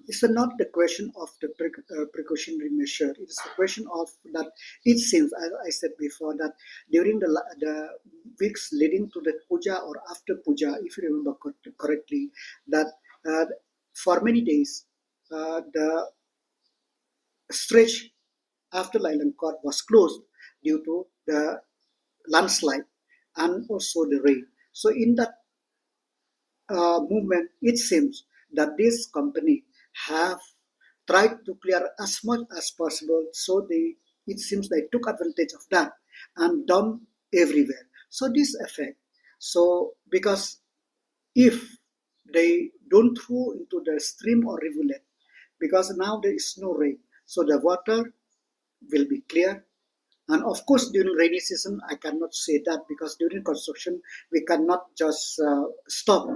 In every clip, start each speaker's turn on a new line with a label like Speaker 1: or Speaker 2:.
Speaker 1: it's not the question of the precautionary measure. It's the question of that. It seems, as I said before, that during the weeks leading to the puja or after puja, if you remember correctly, that for many days the stretch after Island Court was closed due to the landslide and also the rain. So in that movement, it seems that this company have tried to clear as much as possible. So it seems they took advantage of that and dumped everywhere. So this effect. So because if they don't throw into the stream or rivulet, because now there is no rain, so the water will be clear. And of course, during rainy season, I cannot say that because during construction, we cannot just stop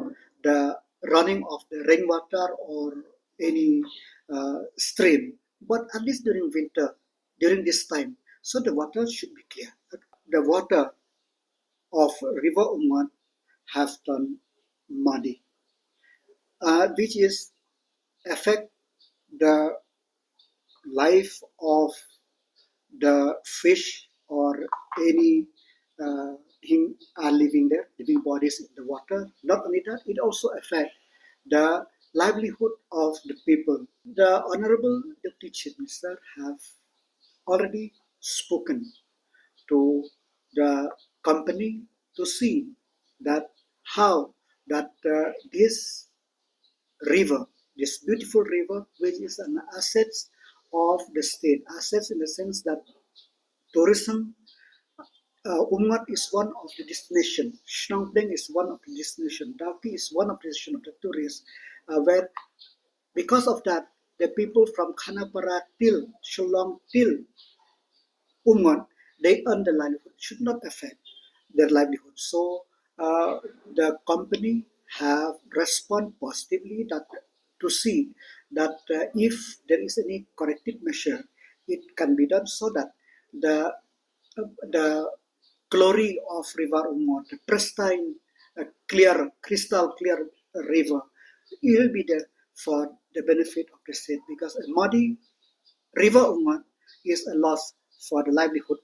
Speaker 1: the running of the rainwater or any stream. But at least during winter, during this time, so the water should be clear. The water of River Umngot have turned muddy, which is affect the life of the fish or any thing are living there, living bodies in the water. Not only that, it also affects the livelihood of the people. The Honorable Deputy Chief Minister have already spoken to the company to see that how that this river, this beautiful river, which is an asset of the state, assets in the sense that tourism. Umngot is one of the destination. Shna is one of the destination. Daki is one of the destination of the tourists, where because of that, the people from Khanapara till Shillong till Umngot, they earn the livelihood. Should not affect their livelihood. So the company have respond positively that to see that if there is any corrective measure, it can be done so that the the glory of River Umngot, the pristine, clear, crystal clear river, it will be there for the benefit of the state because a muddy River Umngot is a loss for the livelihood